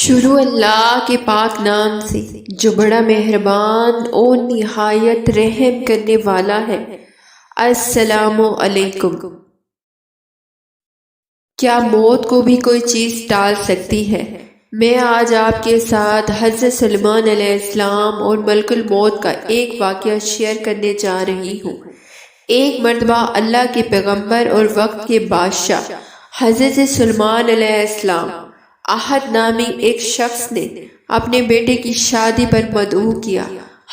شروع اللہ کے پاک نام سے جو بڑا مہربان اور نہایت رحم کرنے والا ہے۔ السلام علیکم۔ کیا موت کو بھی کوئی چیز ٹال سکتی ہے؟ میں آج آپ کے ساتھ حضرت سلیمان علیہ السلام اور ملک الموت کا ایک واقعہ شیئر کرنے جا رہی ہوں۔ ایک مرتبہ اللہ کے پیغمبر اور وقت کے بادشاہ حضرت سلیمان علیہ السلام احد نامی ایک شخص نے اپنے بیٹے کی شادی پر مدعو کیا۔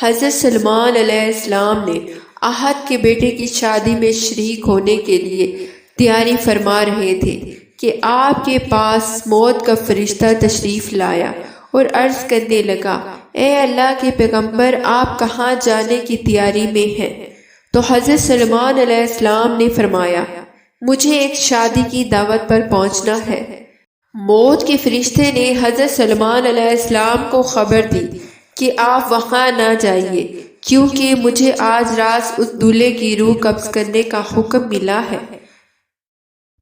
حضرت سلیمان علیہ السلام نے احد کے بیٹے کی شادی میں شریک ہونے کے لیے تیاری فرما رہے تھے کہ آپ کے پاس موت کا فرشتہ تشریف لایا اور عرض کرنے لگا، اے اللہ کے پیغمبر، آپ کہاں جانے کی تیاری میں ہیں؟ تو حضرت سلیمان علیہ السلام نے فرمایا، مجھے ایک شادی کی دعوت پر پہنچنا ہے۔ موت کے فرشتے نے حضرت سلیمان علیہ السلام کو خبر دی کہ آپ وہاں نہ جائیے، کیونکہ مجھے آج رات اس دولہے کی روح قبض کرنے کا حکم ملا ہے۔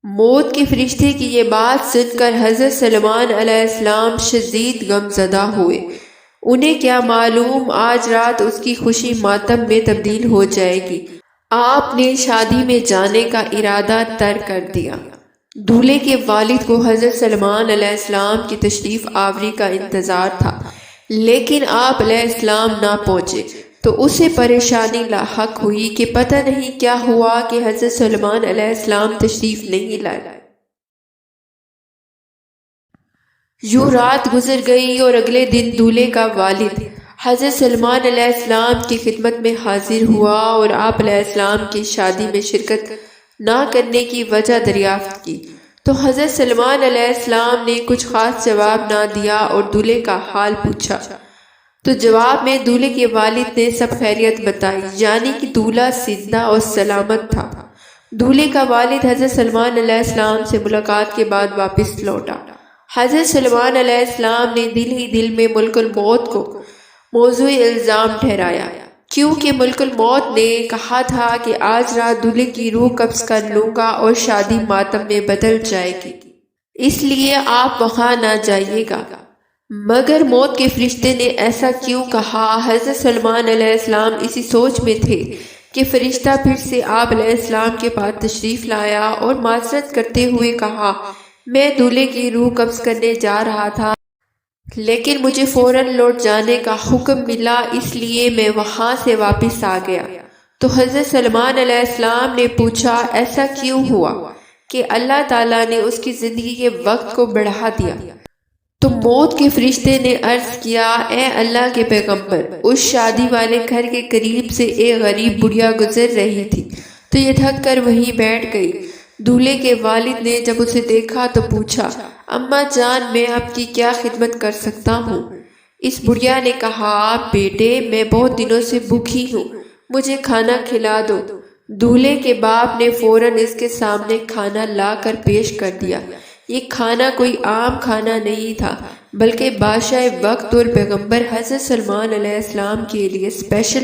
موت کے فرشتے کی یہ بات سن کر حضرت سلیمان علیہ السلام شدید غم زدہ ہوئے۔ انہیں کیا معلوم آج رات اس کی خوشی ماتم میں تبدیل ہو جائے گی۔ آپ نے شادی میں جانے کا ارادہ ترک کر دیا۔ دولہے کے والد کو حضرت سلیمان علیہ السلام کی تشریف آوری کا انتظار تھا، لیکن آپ علیہ السلام نہ پہنچے تو اسے پریشانی لاحق ہوئی کہ پتہ نہیں کیا ہوا کہ حضرت سلیمان علیہ السلام تشریف نہیں لائے۔ یوں رات گزر گئی اور اگلے دن دولہے کا والد حضرت سلیمان علیہ السلام کی خدمت میں حاضر ہوا اور آپ علیہ السلام کی شادی میں شرکت نہ کرنے کی وجہ دریافت کی تو حضرت سلیمان علیہ السلام نے کچھ خاص جواب نہ دیا اور دولہے کا حال پوچھا تو جواب میں دولہے کے والد نے سب خیریت بتائی، یعنی کہ دولہا زندہ اور سلامت تھا۔ دولہے کا والد حضرت سلیمان علیہ السلام سے ملاقات کے بعد واپس لوٹا۔ حضرت سلیمان علیہ السلام نے دل ہی دل میں ملک الموت کو موضوع الزام ٹھہرایا، کیونکہ ملک الموت نے کہا تھا کہ آج رات دولہے کی روح قبض کر لوں گا اور شادی ماتم میں بدل جائے گی، اس لیے آپ وہاں نہ جائیے گا۔ مگر موت کے فرشتے نے ایسا کیوں کہا؟ حضرت سلیمان علیہ السلام اسی سوچ میں تھے کہ فرشتہ پھر سے آپ علیہ السلام کے پاس تشریف لایا اور معذرت کرتے ہوئے کہا، میں دولہے کی روح قبض کرنے جا رہا تھا، لیکن مجھے فوراً لوٹ جانے کا حکم ملا، اس لیے میں وہاں سے واپس آ گیا۔ تو حضرت سلیمان علیہ السلام نے پوچھا، ایسا کیوں ہوا کہ اللہ تعالیٰ نے اس کی زندگی کے وقت کو بڑھا دیا؟ تو موت کے فرشتے نے عرض کیا، اے اللہ کے پیغمبر، اس شادی والے گھر کے قریب سے ایک غریب بڑھیا گزر رہی تھی تو یہ تھک کر وہیں بیٹھ گئی۔ دولہے کے والد نے جب اسے دیکھا تو پوچھا، اماں جان، میں آپ کی کیا خدمت کر سکتا ہوں؟ اس بڑھیا نے کہا، بیٹے، میں بہت دنوں سے بھوکی ہوں، مجھے کھانا کھلا دو۔ دولہے کے باپ نے فوراً اس کے سامنے کھانا لا کر پیش کر دیا۔ یہ کھانا کوئی عام کھانا نہیں تھا، بلکہ بادشاہ وقت اور پیغمبر حضرت سلیمان علیہ السلام کے لیے اسپیشل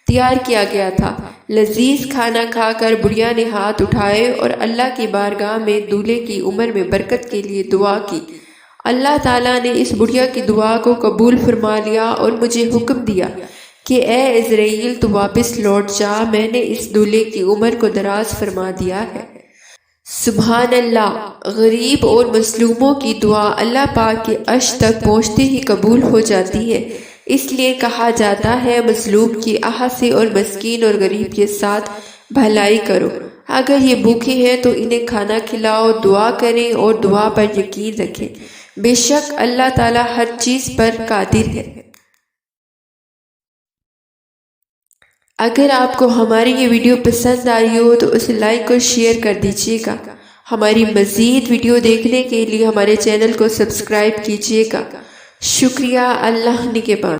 تیار کیا گیا تھا۔ لذیذ کھانا کھا کر بڑھیا نے ہاتھ اٹھائے اور اللہ کی بارگاہ میں دولہے کی عمر میں برکت کے لیے دعا کی۔ اللہ تعالیٰ نے اس بڑھیا کی دعا کو قبول فرما لیا اور مجھے حکم دیا کہ اے عزرائیل، تو واپس لوٹ جا، میں نے اس دولہے کی عمر کو دراز فرما دیا ہے۔ سبحان اللہ! غریب اور مظلوموں کی دعا اللہ پاک کے عرش تک پہنچتے ہی قبول ہو جاتی ہے، اس لیے کہا جاتا ہے مظلوم کی آہ سے اور مسکین اور غریب کے ساتھ بھلائی کرو۔ اگر یہ بھوکے ہیں تو انہیں کھانا کھلاؤ، دعا کریں اور دعا پر یقین رکھیں، بے شک اللہ تعالیٰ ہر چیز پر قادر ہے۔ اگر آپ کو ہماری یہ ویڈیو پسند آئی ہو تو اسے لائک اور شیئر کر دیجیے گا۔ ہماری مزید ویڈیو دیکھنے کے لیے ہمارے چینل کو سبسکرائب کیجیے گا۔ شکریہ۔ اللہ نگہبان۔